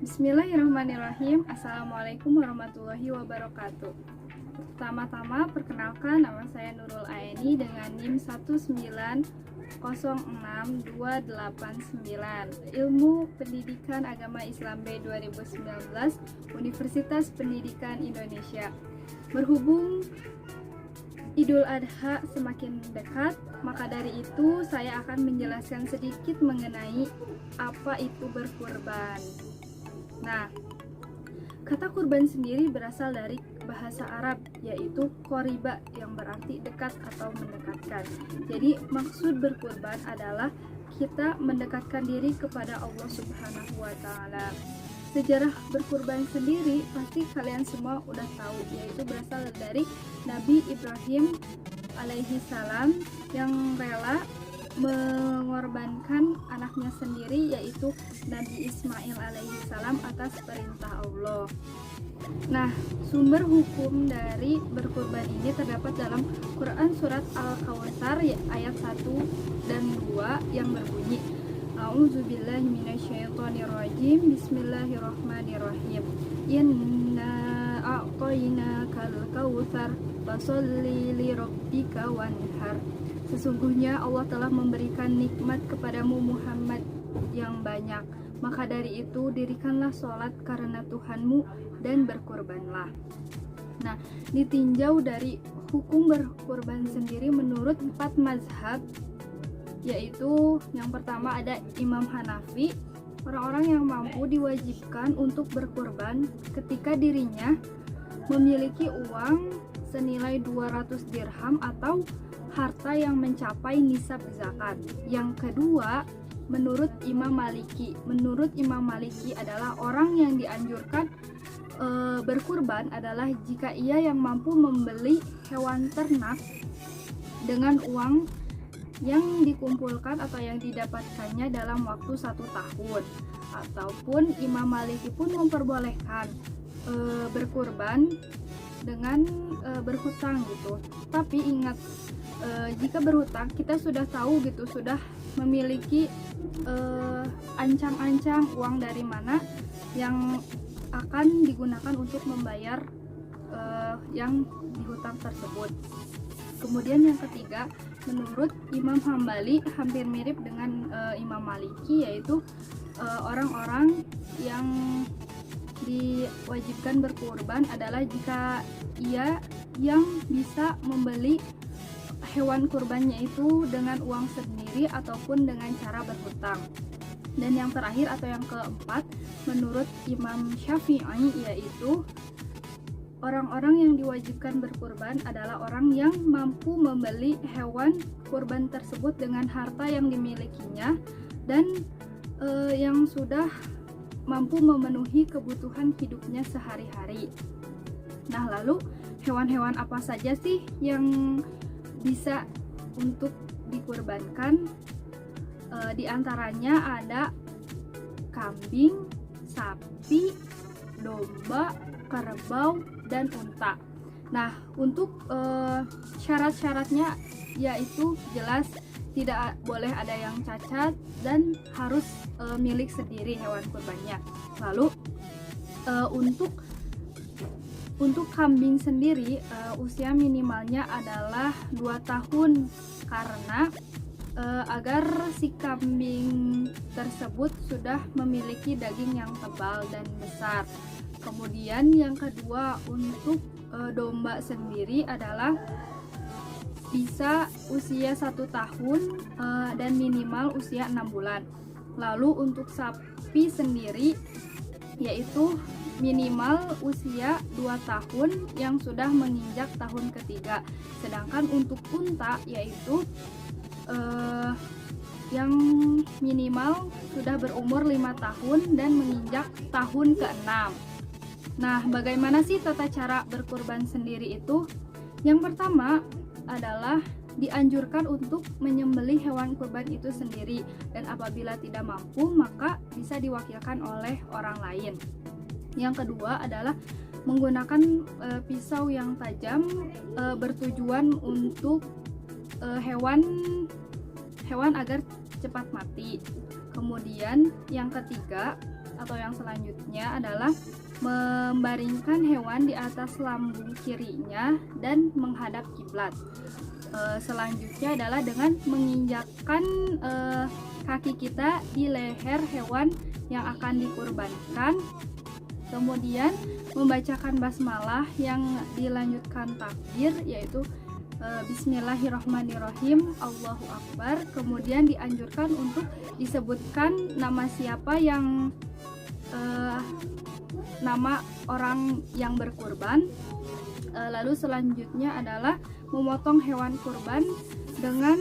Bismillahirrahmanirrahim. Assalamualaikum warahmatullahi wabarakatuh. Pertama-tama perkenalkan, nama saya Nurul Aini dengan NIM 1906289, Ilmu Pendidikan Agama Islam B 2019, Universitas Pendidikan Indonesia. Berhubung Idul Adha semakin dekat, maka dari itu saya akan menjelaskan sedikit mengenai apa itu berkurban. Nah, kata kurban sendiri berasal dari bahasa Arab, yaitu qoriba, yang berarti dekat atau mendekatkan. Jadi maksud berkurban adalah kita mendekatkan diri kepada Allah Subhanahu wa Ta'ala. Sejarah berkurban sendiri pasti kalian semua udah tahu, yaitu berasal dari Nabi Ibrahim alaihi salam yang rela mengorbankan anaknya sendiri, yaitu Nabi Ismail alaihi salam atas perintah Allah. Nah, sumber hukum dari berkurban ini terdapat dalam Quran surat Al-Kautsar ayat 1 dan 2 yang berbunyi, A'udzubillahi minasyaitonirrajim, Bismillahirrahmanirrahim. Inna a'tainakal kautsar fasholli lirabbika wanhar. Sesungguhnya Allah telah memberikan nikmat kepadamu Muhammad yang banyak, maka dari itu dirikanlah sholat karena Tuhanmu dan berkurbanlah. Nah, ditinjau dari hukum berkurban sendiri menurut 4 mazhab, yaitu yang pertama ada Imam Hanafi. Orang-orang yang mampu diwajibkan untuk berkurban ketika dirinya memiliki uang senilai 200 dirham atau harta yang mencapai nisab zakat. Yang kedua, menurut Imam Maliki. Menurut Imam Maliki adalah orang yang dianjurkan berkurban adalah jika ia yang mampu membeli hewan ternak dengan uang yang dikumpulkan atau yang didapatkannya dalam waktu 1 tahun. Ataupun Imam Maliki pun memperbolehkan berkurban dengan berhutang gitu. Tapi ingat, jika berhutang kita sudah tahu gitu, sudah memiliki ancang-ancang uang dari mana yang akan digunakan untuk membayar yang dihutang tersebut. Kemudian yang ketiga, menurut Imam Hambali hampir mirip dengan Imam Maliki, yaitu orang-orang yang diwajibkan berkurban adalah jika ia yang bisa membeli hewan kurbannya itu dengan uang sendiri ataupun dengan cara berhutang. Dan yang terakhir atau yang keempat, menurut Imam Syafi'i, yaitu orang-orang yang diwajibkan berkurban adalah orang yang mampu membeli hewan kurban tersebut dengan harta yang dimilikinya dan yang sudah mampu memenuhi kebutuhan hidupnya sehari-hari. Nah, lalu hewan-hewan apa saja sih yang bisa untuk dikurbankan? Di antaranya ada kambing, sapi, domba, kerbau, dan unta. Nah, untuk syarat-syaratnya yaitu jelas tidak boleh ada yang cacat dan harus milik sendiri hewan kurbannya. Lalu untuk kambing sendiri usia minimalnya adalah 2 tahun karena agar si kambing tersebut sudah memiliki daging yang tebal dan besar. Kemudian yang kedua, untuk domba sendiri adalah bisa usia 1 tahun dan minimal usia 6 bulan. Lalu untuk sapi sendiri yaitu minimal usia 2 tahun yang sudah menginjak tahun ketiga. Sedangkan untuk unta yaitu yang minimal sudah berumur 5 tahun dan menginjak tahun ke-6. Nah, bagaimana sih tata cara berkurban sendiri itu? Yang pertama adalah dianjurkan untuk menyembelih hewan kurban itu sendiri, dan apabila tidak mampu maka bisa diwakilkan oleh orang lain. Yang kedua adalah menggunakan pisau yang tajam bertujuan untuk hewan agar cepat mati. Kemudian yang ketiga atau yang selanjutnya adalah membaringkan hewan di atas lambung kirinya dan menghadap kiblat. Selanjutnya adalah dengan menginjakkan kaki kita di leher hewan yang akan dikurbankan. Kemudian membacakan basmalah yang dilanjutkan takbir, yaitu Bismillahirrahmanirrahim, Allahu Akbar. Kemudian dianjurkan untuk disebutkan nama siapa yang nama orang yang berkurban. Lalu selanjutnya adalah memotong hewan kurban dengan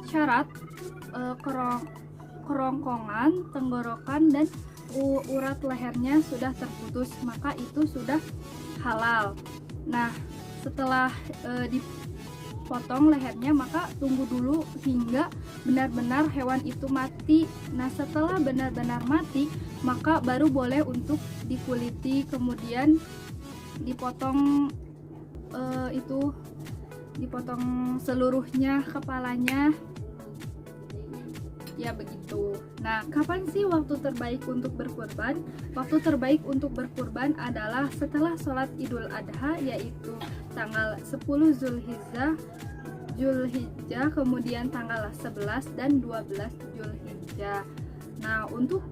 syarat kerongkongan, tenggorokan, dan urat lehernya sudah terputus, maka itu sudah halal. Nah, setelah dipotong lehernya, maka tunggu dulu hingga benar-benar hewan itu mati. Nah, setelah benar-benar mati, maka baru boleh untuk dikuliti, kemudian dipotong dipotong seluruhnya kepalanya, ya begitu. Nah, kapan sih waktu terbaik untuk berkurban? Waktu terbaik untuk berkurban adalah setelah sholat Idul Adha, yaitu tanggal 10 Zulhijjah, kemudian tanggal 11 dan 12 Zulhijjah. Nah, untuk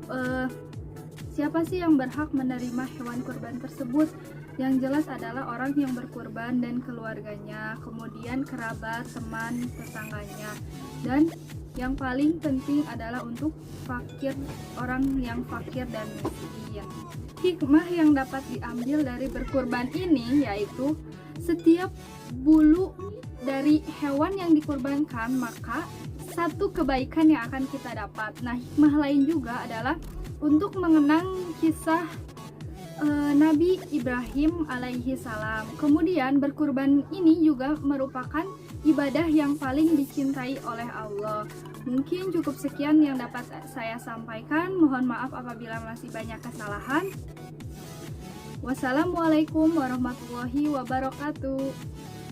siapa sih yang berhak menerima hewan kurban tersebut? Yang jelas adalah orang yang berkurban dan keluarganya, kemudian kerabat, teman, tetangganya, dan yang paling penting adalah untuk fakir, orang yang fakir dan miskin. Hikmah yang dapat diambil dari berkurban ini yaitu setiap bulu dari hewan yang dikurbankan, maka satu kebaikan yang akan kita dapat. Nah, hikmah lain juga adalah untuk mengenang kisah Nabi Ibrahim alaihi salam. Kemudian berkurban ini juga merupakan ibadah yang paling dicintai oleh Allah. Mungkin cukup sekian yang dapat saya sampaikan. Mohon maaf apabila masih banyak kesalahan. Wassalamualaikum warahmatullahi wabarakatuh.